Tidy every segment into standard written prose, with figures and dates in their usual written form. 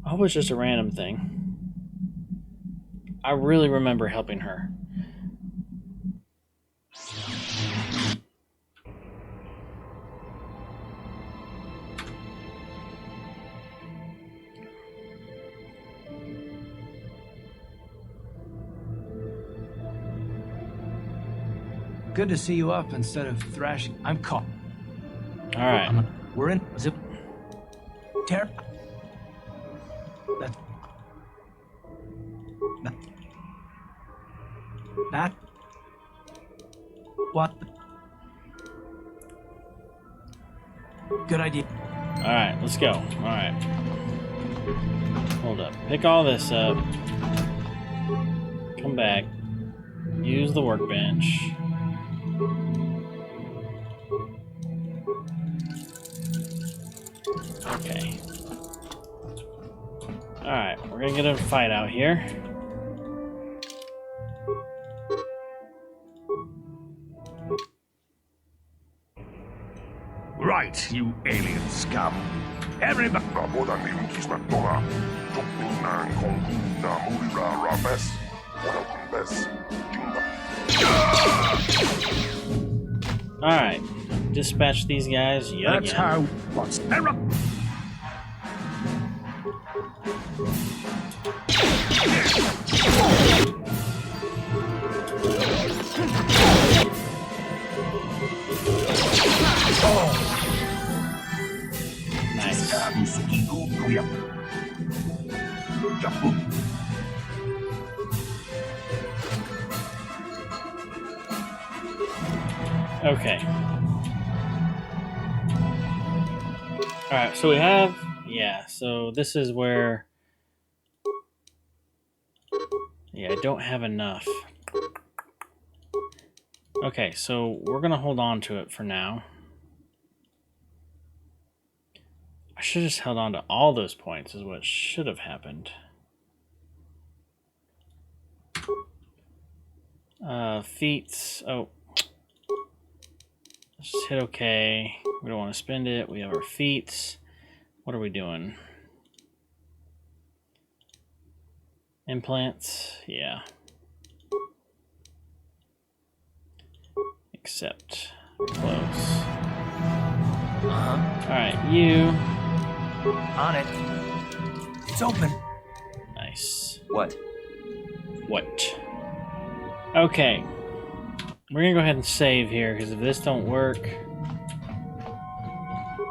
I hope it's just a random thing. I really remember helping her. Good to see you up instead of thrashing. I'm caught. All right. We're in. Zip. Tear. That. That. What? Good idea. All right, let's go. All right. Hold up. Pick all this up. Come back. Use the workbench. Okay. Alright, we're gonna get a fight out here. Right, you alien scum. Everybody. Alright. Dispatch these guys yet That's again. how. What's error? Nice. Okay. Alright, so we have... Yeah, so this is where... Yeah, I don't have enough. Okay, so we're going to hold on to it for now. I should have just held on to all those points is what should have happened. Feats. Oh. Let's just hit OK. We don't want to spend it. We have our feats. What are we doing? Implants? Yeah. Accept. Close. Alright, you. On it. It's open. Nice. What? What? Okay. We're gonna go ahead and save here, because if this don't work...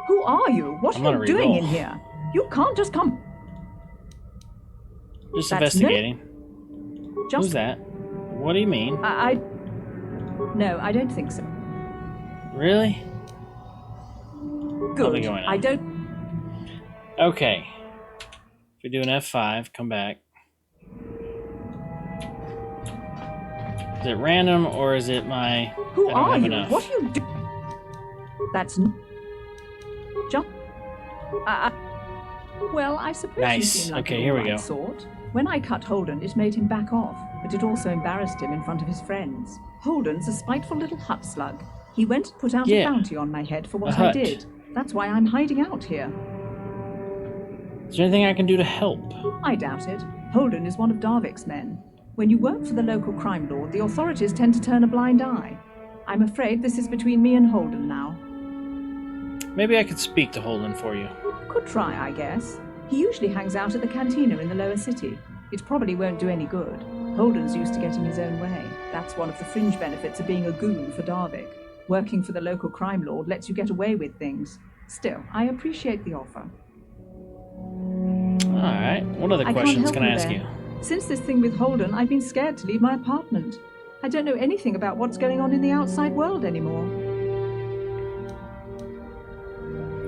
Who are you? What I'm are gonna you doing re-roll. in here? You can't just come. Just That's investigating. Just Who's that? What do you mean? No, I don't think so. Really? Good. going on. I don't. Okay. If we do an F5, come back. Is it random or is it my... Who I don't are have you? enough. What are you doing? That's just. Well, I suppose Nice. you seem like Okay, an here we all right go. sort. When I cut Holden, it made him back off, but it also embarrassed him in front of his friends. Holden's a spiteful little hut slug. He went and put out Yeah. a bounty on my head for A what I hut. did. That's why I'm hiding out here. Is there anything I can do to help? I doubt it. Holden is one of Darvik's men. When you work for the local crime lord, the authorities tend to turn a blind eye. I'm afraid this is between me and Holden now. Maybe I could speak to Holden for you. Could try, I guess. He usually hangs out at the cantina in the lower city. It probably won't do any good. Holden's used to getting his own way. That's one of the fringe benefits of being a goon for Darvik. Working for the local crime lord lets you get away with things. Still, I appreciate the offer. Alright. What other I can't questions help can I you ask there. you? Since this thing with Holden, I've been scared to leave my apartment. I don't know anything about what's going on in the outside world anymore.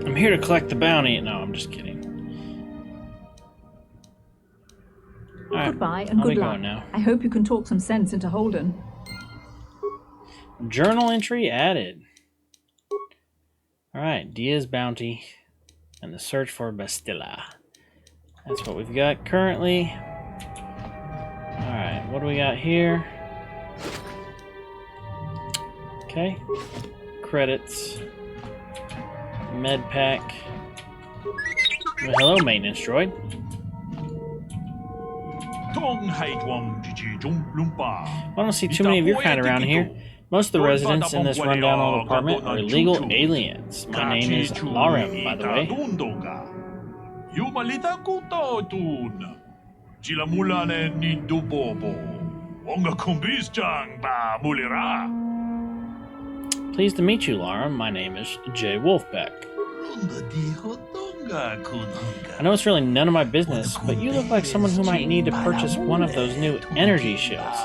I'm here to collect the bounty. No, I'm just kidding. Alright, Goodbye and I'll be good luck. going now. I hope you can talk some sense into Holden. Journal entry added. Alright, Dia's bounty and the search for Bastilla. That's what we've got currently. Alright, what do we got here? Okay. Credits. Med pack. Well, hello, maintenance droid. I don't see too many of your kind around here. Most of the residents in this rundown old apartment are illegal aliens. My name is Lauren, by the way. Pleased to meet you, Lauren. My name is Jwolfpac. I know it's really none of my business, but you look like someone who might need to purchase one of those new energy shields.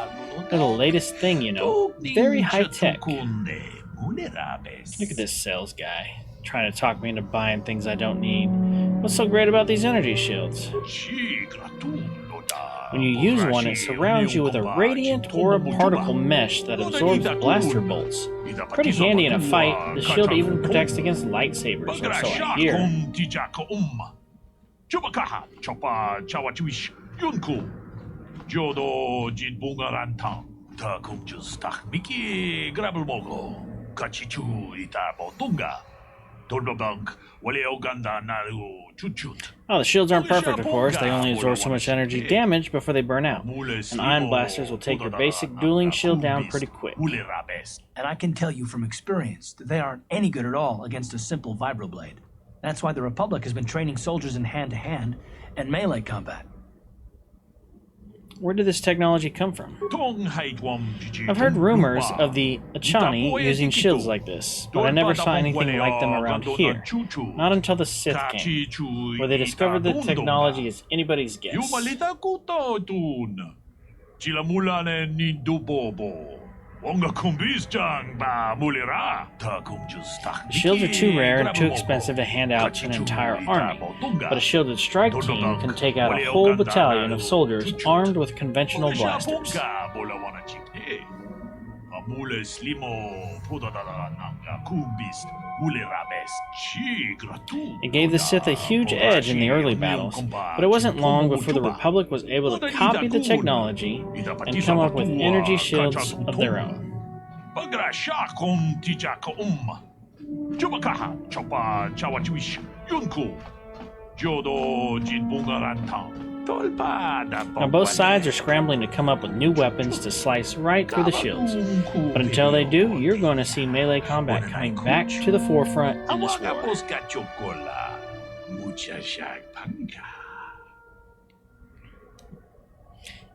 They're the latest thing, you know. Very high tech. Look at this sales guy, trying to talk me into buying things I don't need. What's so great about these energy shields? When you use one, it surrounds you with a radiant or a particle mesh that absorbs blaster bolts. Pretty handy in a fight. The shield even protects against lightsabers, or so I hear. Oh, the shields aren't perfect, of course. They only absorb so much energy damage before they burn out. And ion blasters will take your basic dueling shield down pretty quick. And I can tell you from experience that they aren't any good at all against a simple vibroblade. That's why the Republic has been training soldiers in hand-to-hand and melee combat. Where did this technology come from? I've heard rumors of the Achani using shields like this, but I never saw anything like them around here. Not until the Sith came, where they discovered the technology is anybody's guess. The shields are too rare and too expensive to hand out to an entire army, but a shielded strike team can take out a whole battalion of soldiers armed with conventional blasters. It gave the Sith a huge edge in the early battles, but it wasn't long before the Republic was able to copy the technology and come up with energy shields of their own. Now both sides are scrambling to come up with new weapons to slice right through the shields. But until they do, you're going to see melee combat coming back to the forefront in this war.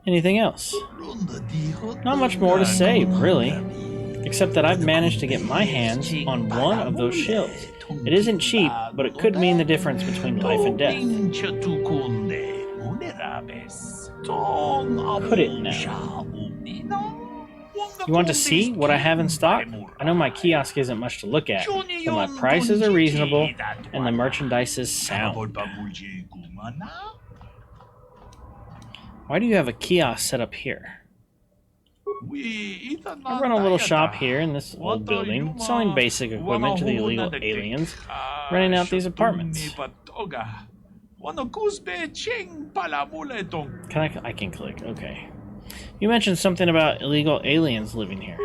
Anything else? Not much more to say, really. Except that I've managed to get my hands on one of those shields. It isn't cheap, but it could mean the difference between life and death. Put it now. You want to see what I have in stock? I know my kiosk isn't much to look at, but my prices are reasonable and the merchandise is sound. Why do you have a kiosk set up here? I run a little shop here in this old building, selling basic equipment to the illegal aliens, renting out these apartments. I can click, okay. You mentioned something about illegal aliens living here.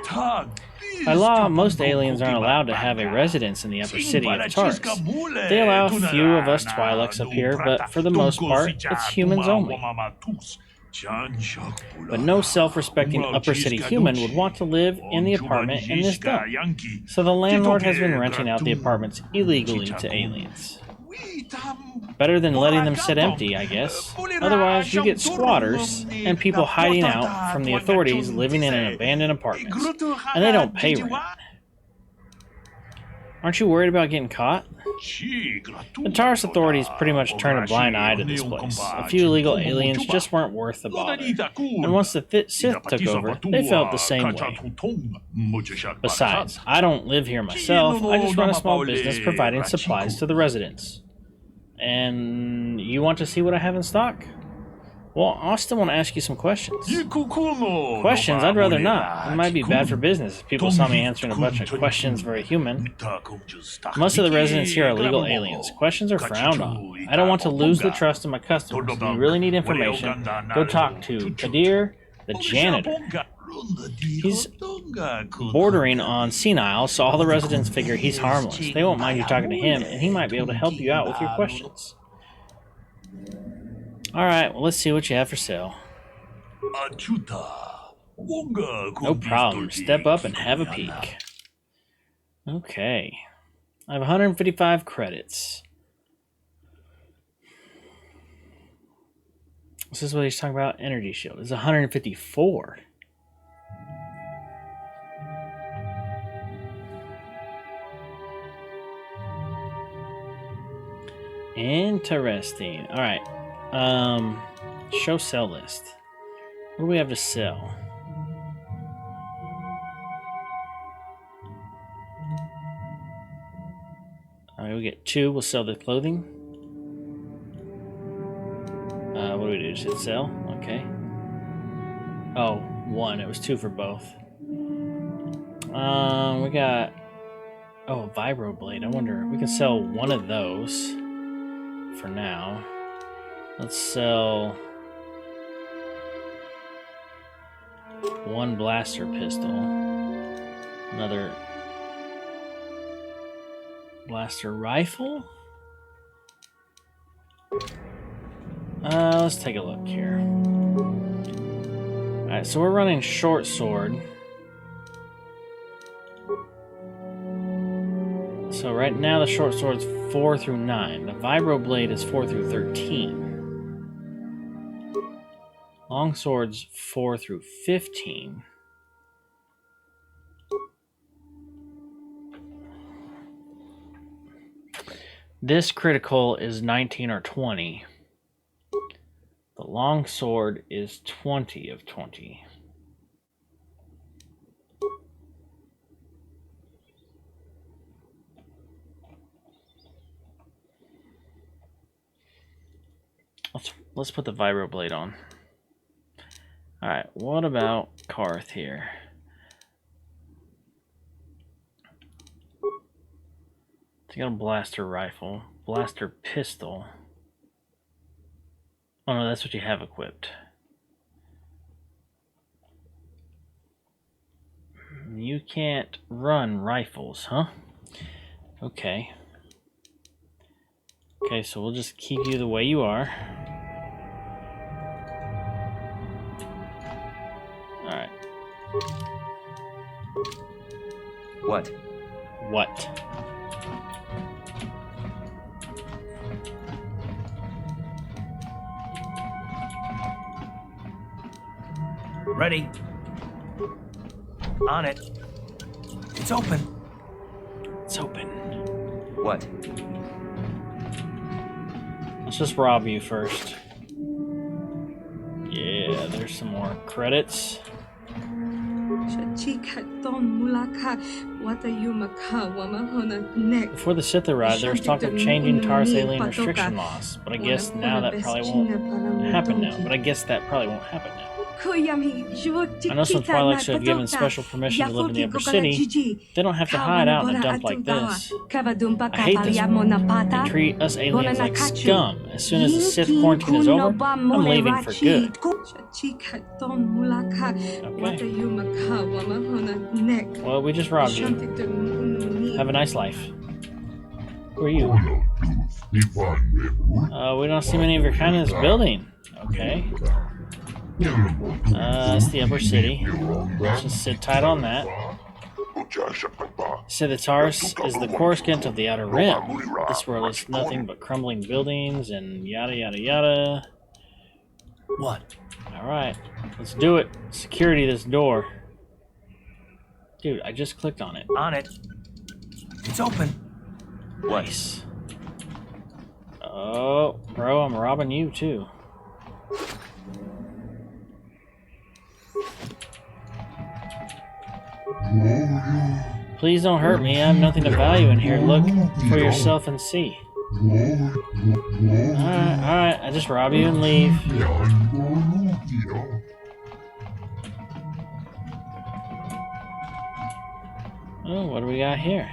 By law, most aliens aren't allowed to have a residence in the upper city of Taurus. They allow a few of us Twi'leks up here, but for the most part, it's humans only. But no self-respecting upper city human would want to live in the apartment in this dump. So the landlord has been renting out the apartments illegally to aliens. Better than letting them sit empty, I guess. Otherwise, you get squatters and people hiding out from the authorities living in an abandoned apartment. And they don't pay rent. Aren't you worried about getting caught? The Taurus authorities pretty much turned a blind eye to this place. A few illegal aliens just weren't worth the bother. And once the Sith took over, they felt the same way. Besides, I don't live here myself. I just run a small business providing supplies to the residents. And you want to see what I have in stock? Well, I still want to ask you some questions. Questions? I'd rather not. It might be bad for business if people saw me answering a bunch of questions very human. Most of the residents here are legal aliens. Questions are frowned on. I don't want to lose the trust of my customers. If you really need information, go talk to Kadir, the janitor. He's bordering on senile, so all the residents figure he's harmless. They won't mind you talking to him, and he might be able to help you out with your questions. Alright, well, let's see what you have for sale. No problem. Step up and have a peek. Okay. I have 155 credits. This is what he's talking about. Energy shield. It's 154. Interesting. All right. Show sell list. What do we have to sell? All right, we get 2. We'll sell the clothing. What do we do? Just hit sell? Okay. Oh, 1. It was 2 for both. We got... Oh, a vibroblade. I wonder... We can sell 1 of those for now. Let's sell... 1 blaster pistol. Another... blaster rifle? Let's take a look here. Alright, so we're running short sword. So right now the short sword's 4 through 9. The vibroblade is 4 through 13. Long sword's 4 through 15. This critical is 19 or 20. The long sword is 20 of 20. Let's put the vibroblade on. Alright, what about Karth here? So you got a blaster rifle, blaster pistol. Oh no, that's what you have equipped. You can't run rifles, huh? Okay. Okay, so we'll just keep you the way you are. Alright. What? What? Ready. On it. It's open. It's open. What? Let's just rob you first. Yeah, there's some more credits. Before the Sith arrived, there was talk of changing Taurus alien restriction laws, but I guess now that probably won't happen now. I know some Twi'leks who have given special permission to live in the Upper City. They don't have to hide out in a dump like this. I hate this world. They treat us aliens like scum. As soon as the Sith quarantine is over, I'm leaving for good. Okay. Well, we just robbed you. Have a nice life. Who are you? We don't see many of your kind in this building. Okay. It's the Upper City. Let's just sit tight on that. Say the Taurus is the Coruscant of the Outer Rim. This world is nothing but crumbling buildings and yada yada yada. What? Alright, let's do it. Security this door. Dude, I just clicked on it. On it. It's open. Nice. Oh, bro, I'm robbing you too. Please don't hurt me. I have nothing of value in here. Look for yourself and see. Alright, I just rob you and leave. Oh, what do we got here?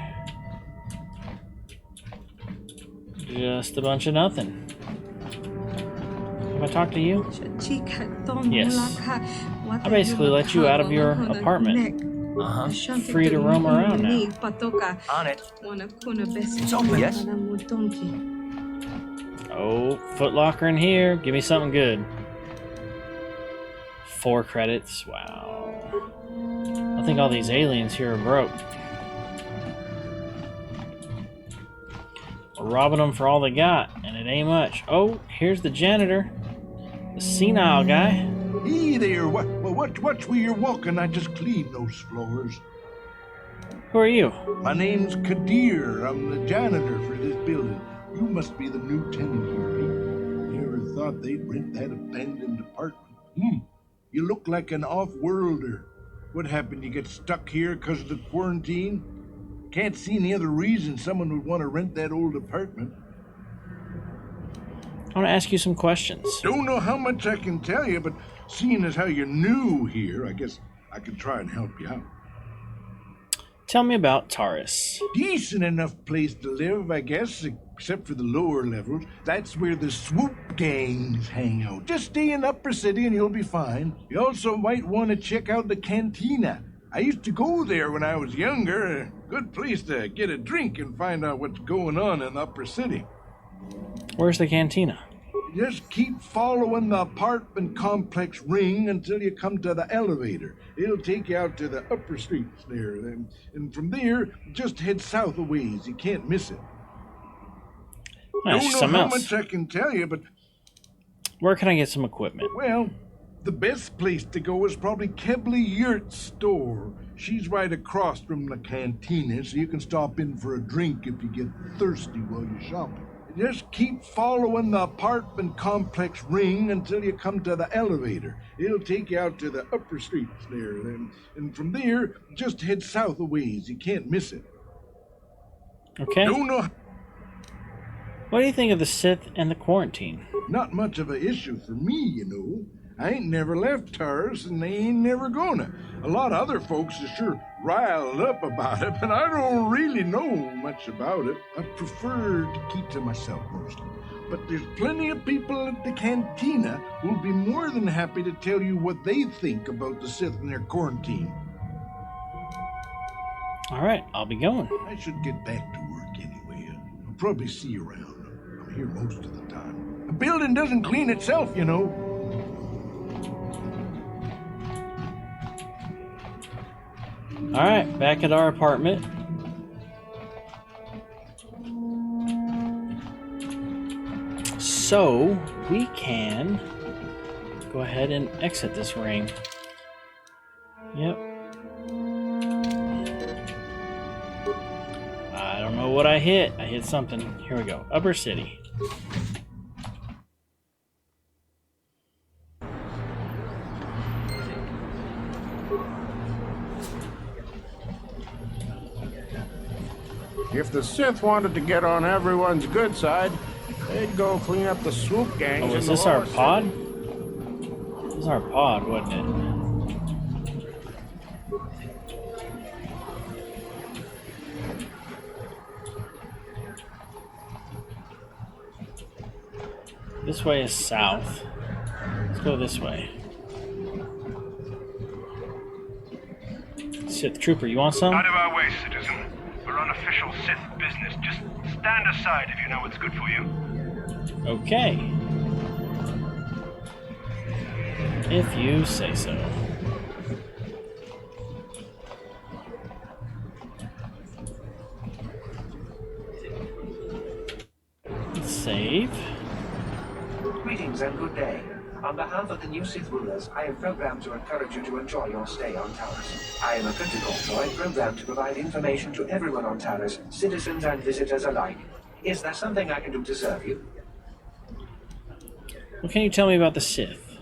Just a bunch of nothing. Have I talked to you? Yes. I basically let you out of your apartment. Free to roam around now. On it. It's open. Yes. Oh, Foot Locker in here. Give me something good. 4 credits. Wow. I think all these aliens here are broke. We're robbing them for all they got, and it ain't much. Oh, here's the janitor. The senile guy. Hey there, watch where you're walking. I just cleaned those floors. Who are you? My name's Kadir. I'm the janitor for this building. You must be the new tenant here, eh? Never thought they'd rent that abandoned apartment. You look like an off-worlder. What happened? You get stuck here because of the quarantine? Can't see any other reason someone would want to rent that old apartment. I want to ask you some questions. Don't know how much I can tell you, but seeing as how you're new here, I guess I could try and help you out. Tell me about Taurus. Decent enough place to live, I guess, except for the lower levels. That's where the swoop gangs hang out. Just stay in Upper City and you'll be fine. You also might want to check out the cantina. I used to go there when I was younger. A good place to get a drink and find out what's going on in Upper City. Where's the cantina? Just keep following the apartment complex ring until you come to the elevator. It'll take you out to the upper streets there. And from there, just head south a ways. You can't miss it. Don't know how much I can tell you, but... Where can I get some equipment? Well, the best place to go is probably Kebley Yurt's store. She's right across from the cantina, so you can stop in for a drink if you get thirsty while you're shopping. Just keep following the apartment complex ring until you come to the elevator. It'll take you out to the upper streets there. And from there, just head south a ways. You can't miss it. Okay. Don't know... What do you think of the Sith and the quarantine? Not much of an issue for me, you know. I ain't never left Taurus, and they ain't never gonna. A lot of other folks are sure riled up about it, but I don't really know much about it. I prefer to keep to myself mostly. But there's plenty of people at the cantina who'll be more than happy to tell you what they think about the Sith and their quarantine. All right, I'll be going. I should get back to work anyway. I'll probably see you around. I'm here most of the time. A building doesn't clean itself, you know. Alright, back at our apartment. So, we can go ahead and exit this ring. Yep. I don't know what I hit. I hit something. Here we go. Upper City. If the Sith wanted to get on everyone's good side, they'd go clean up the swoop gangs. Oh, was this our pod? This is our pod, wasn't it? This way is south. Let's go this way. Sith Trooper, you want some? Out of our way, citizen. We're on official Sith business. Just stand aside if you know what's good for you. Okay. If you say so. Let's save. Greetings and good day. On behalf of the new Sith rulers, I have programmed to encourage you to enjoy your stay on Taurus. I am a critical droid programmed to provide information to everyone on Taurus, citizens and visitors alike. Is there something I can do to serve you? What can you tell me about the Sith?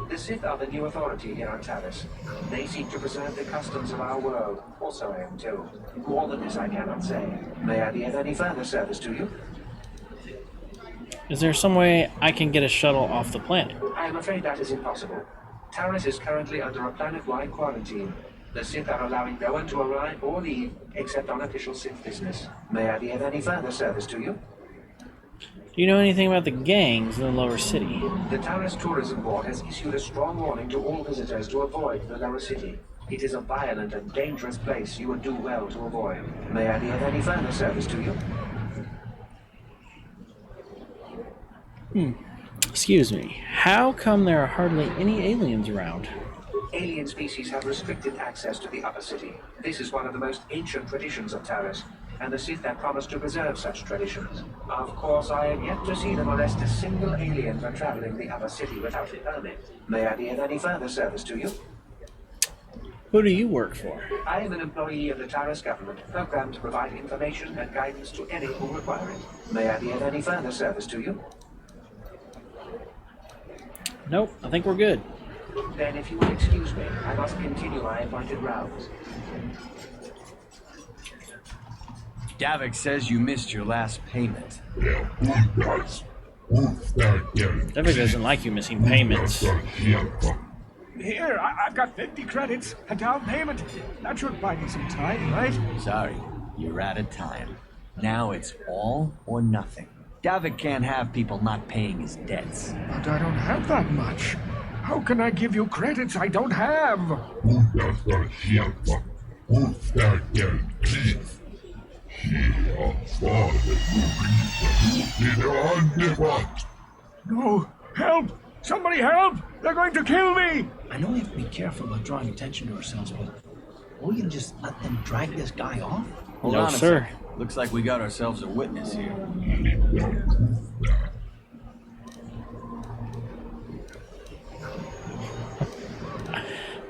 The Sith are the new authority here on Taurus. They seek to preserve the customs of our world, also I am told. More than this I cannot say. May I be of any further service to you? Is there some way I can get a shuttle off the planet? I am afraid that is impossible. Taurus is currently under a planet-wide quarantine. The Sith are allowing no one to arrive or leave, except on official Sith business. May I be of any further service to you? Do you know anything about the gangs in the lower city? The Taurus Tourism Board has issued a strong warning to all visitors to avoid the lower city. It is a violent and dangerous place you would do well to avoid. May I be of any further service to you? Excuse me, how come there are hardly any aliens around? Alien species have restricted access to the upper city. This is one of the most ancient traditions of Taris, and the Sith have promised to preserve such traditions. Of course, I have yet to see them arrest a single alien for traveling the upper city without a permit. May I be of any further service to you? Who do you work for? I am an employee of the Taris government, programmed to provide information and guidance to any who require it. May I be of any further service to you? Nope, I think we're good. Then, if you will excuse me, I must continue my appointed rounds. Davik says you missed your last payment. Davik doesn't like you missing payments. Here, I've got 50 credits, a down payment. That should buy me some time, right? Sorry, you're out of time. Now it's all or nothing. Davik can't have people not paying his debts. But I don't have that much. How can I give you credits I don't have? No! Help! Somebody help! They're going to kill me! I know we have to be careful about drawing attention to ourselves, but are we gonna just let them drag this guy off? Hold No, on sir. Looks like we got ourselves a witness here.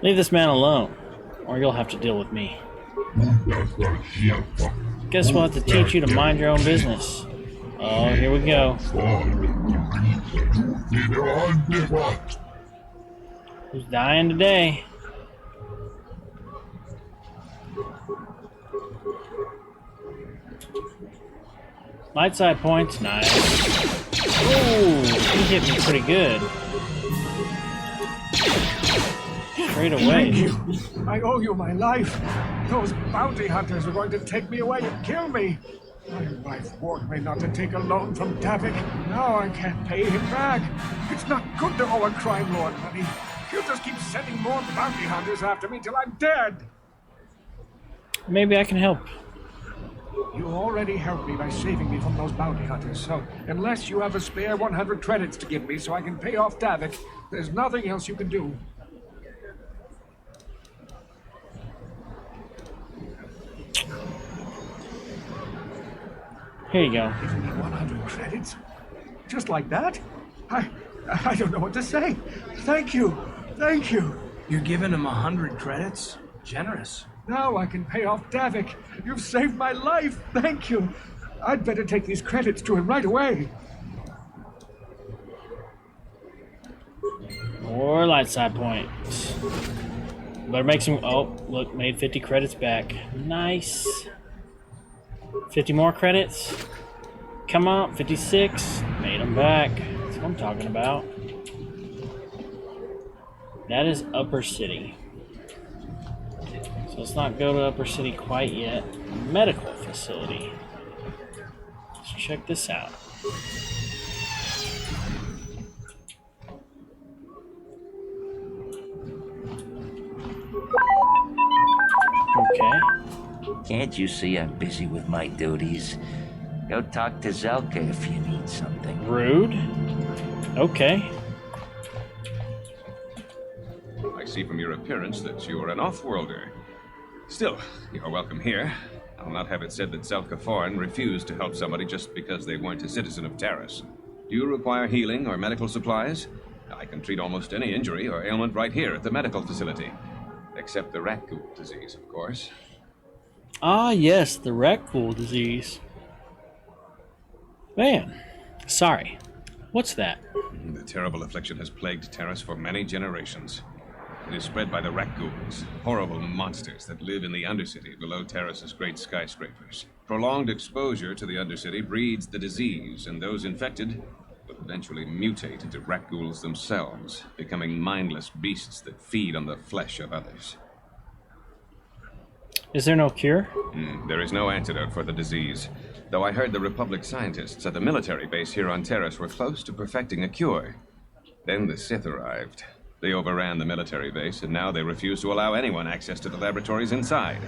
Leave this man alone, or you'll have to deal with me. Guess we'll have to teach you to mind your own business. Oh, here we go. Who's dying today? Light side points, nice. Oh, he hit me pretty good. Straight away. Thank you. I owe you my life. Those bounty hunters are going to take me away and kill me. My wife warned me not to take a loan from Davik. Now I can't pay him back. It's not good to owe a crime lord money. He'll just keep sending more bounty hunters after me till I'm dead. Maybe I can help. You already helped me by saving me from those bounty hunters, so unless you have a spare 100 credits to give me so I can pay off Davik, there's nothing else you can do. Here you go. Giving me 100 credits? Just like that? I don't know what to say. Thank you. Thank you. You're giving him 100 credits? Generous. Now I can pay off Davik. You've saved my life. Thank you. I'd better take these credits to him right away. More light side points. Better make some. Oh, look, made 50 credits back. Nice. 50 more credits. Come on, 56. Made them back. That's what I'm talking about. That is Upper City. So let's not go to Upper City quite yet. Medical facility. Let's check this out. Okay. Can't you see I'm busy with my duties? Go talk to Zelka if you need something. Rude. Okay. I see from your appearance that you're an off-worlder. Still, you're welcome here. I'll not have it said that Zelka Foreign refused to help somebody just because they weren't a citizen of Taris. Do you require healing or medical supplies? I can treat almost any injury or ailment right here at the medical facility. Except the rat ghoul disease, of course. Ah, yes, the rat ghoul disease. Man, sorry. What's that? The terrible affliction has plagued Taris for many generations. It is spread by the rat ghouls, horrible monsters that live in the Undercity below Taris's great skyscrapers. Prolonged exposure to the Undercity breeds the disease, and those infected will eventually mutate into rat ghouls themselves, becoming mindless beasts that feed on the flesh of others. Is there no cure? There is no antidote for the disease, though I heard the Republic scientists at the military base here on Taris were close to perfecting a cure. Then the Sith arrived. They overran the military base, and now they refuse to allow anyone access to the laboratories inside.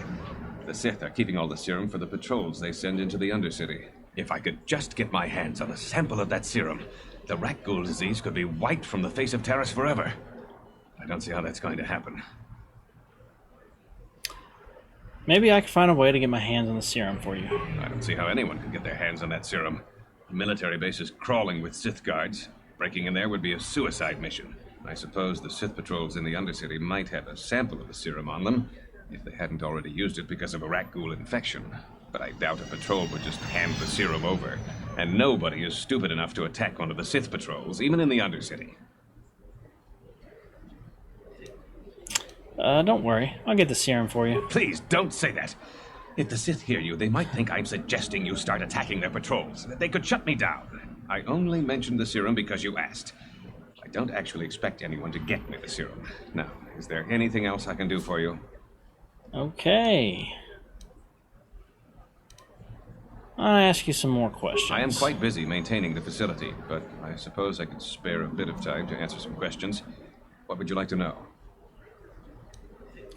The Sith are keeping all the serum for the patrols they send into the Undercity. If I could just get my hands on a sample of that serum, The rat ghoul disease could be wiped from the face of Terrace forever. I don't see how that's going to happen. Maybe I could find a way to get my hands on the serum for you. I don't see how anyone could get their hands on that serum. Military bases crawling with Sith guards. Breaking in there would be a suicide mission. I suppose the Sith patrols in the Undercity might have a sample of the serum on them, if they hadn't already used it because of a rat ghoul infection. But I doubt a patrol would just hand the serum over. And nobody is stupid enough to attack one of the Sith patrols, even in the Undercity. Don't worry. I'll get the serum for you. Please, don't say that. If the Sith hear you, they might think I'm suggesting you start attacking their patrols. They could shut me down. I only mentioned the serum because you asked. I don't actually expect anyone to get me the serum. Now, is there anything else I can do for you? Okay. I'll ask you some more questions. I am quite busy maintaining the facility, but I suppose I could spare a bit of time to answer some questions. What would you like to know?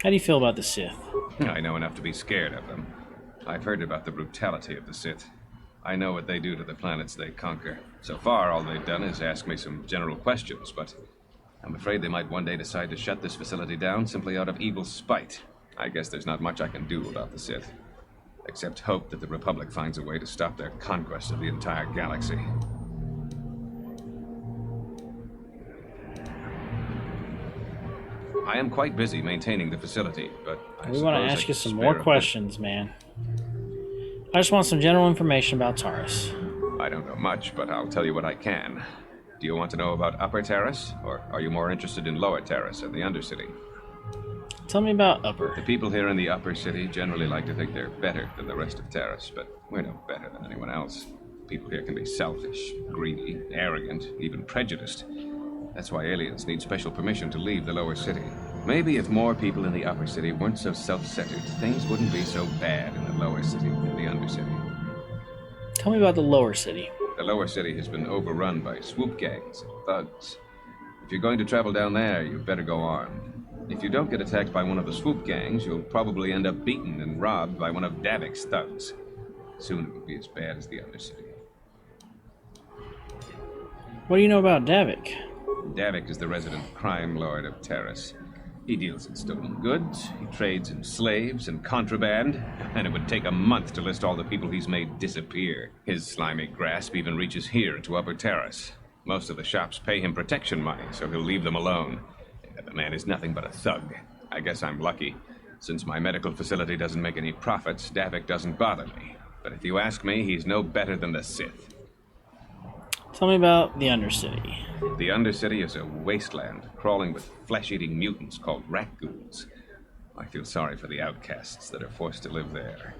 How do you feel about the Sith? I know enough to be scared of them. I've heard about the brutality of the Sith. I know what they do to the planets they conquer. So far, all they've done is ask me some general questions, but I'm afraid they might one day decide to shut this facility down simply out of evil spite. I guess there's not much I can do about the Sith, except hope that the Republic finds a way to stop their conquest of the entire galaxy. I am quite busy maintaining the facility, but we want to ask you some more questions, man. I just want some general information about Taurus. I don't know much, but I'll tell you what I can. Do you want to know about Upper Terrace, or are you more interested in Lower Terrace and the Undercity? Tell me about Upper. The people here in the Upper City generally like to think they're better than the rest of Terrace, but we're no better than anyone else. People here can be selfish, greedy, arrogant, even prejudiced. That's why aliens need special permission to leave the Lower City. Maybe if more people in the Upper City weren't so self-centered, things wouldn't be so bad in the Lower City and the Undercity. Tell me about the Lower City. The Lower City has been overrun by swoop gangs and thugs. If you're going to travel down there, you better go armed. If you don't get attacked by one of the swoop gangs, you'll probably end up beaten and robbed by one of Davik's thugs. Soon it will be as bad as the Undercity. What do you know about Davik? Davik is the resident crime lord of Terrace. He deals in stolen goods, he trades in slaves and contraband, and it would take a month to list all the people he's made disappear. His slimy grasp even reaches here to Upper Terrace. Most of the shops pay him protection money, so he'll leave them alone. The man is nothing but a thug. I guess I'm lucky. Since my medical facility doesn't make any profits, Davik doesn't bother me. But if you ask me, he's no better than the Sith. Tell me about the Undercity. The Undercity is a wasteland crawling with flesh-eating mutants called rat ghouls. I feel sorry for the outcasts that are forced to live there.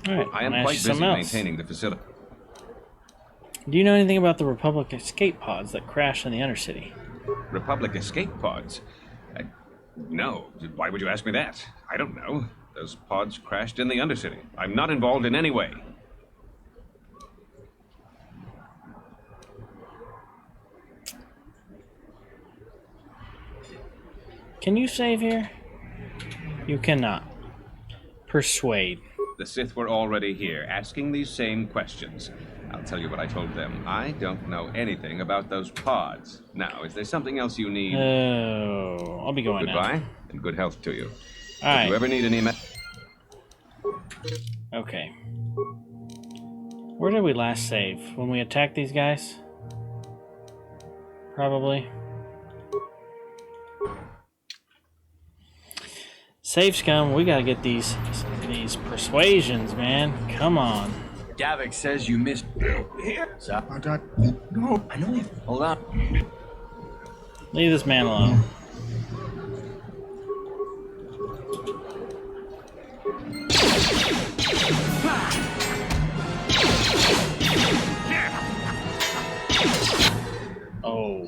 All right, I am quite busy maintaining the facility. Do you know anything about the Republic escape pods that crashed in the Undercity? Republic escape pods? No. Why would you ask me that? I don't know. Those pods crashed in the Undercity. I'm not involved in any way. Can you save here? You cannot. Persuade. The Sith were already here, asking these same questions. I'll tell you what I told them. I don't know anything about those pods. Now, is there something else you need? Oh, I'll be going now. Goodbye, and good health to you. All right. If you ever need any... Okay. Where did we last save? When we attacked these guys? Probably. Save scum, we gotta get these persuasions, man. Come on. Davik says you missed here. No, I know you. Hold on. Leave this man alone. Oh.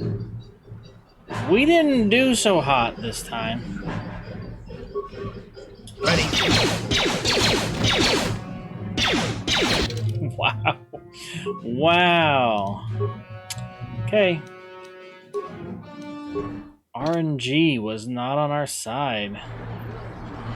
We didn't do so hot this time. Ready. Wow. Wow. Okay. RNG was not on our side.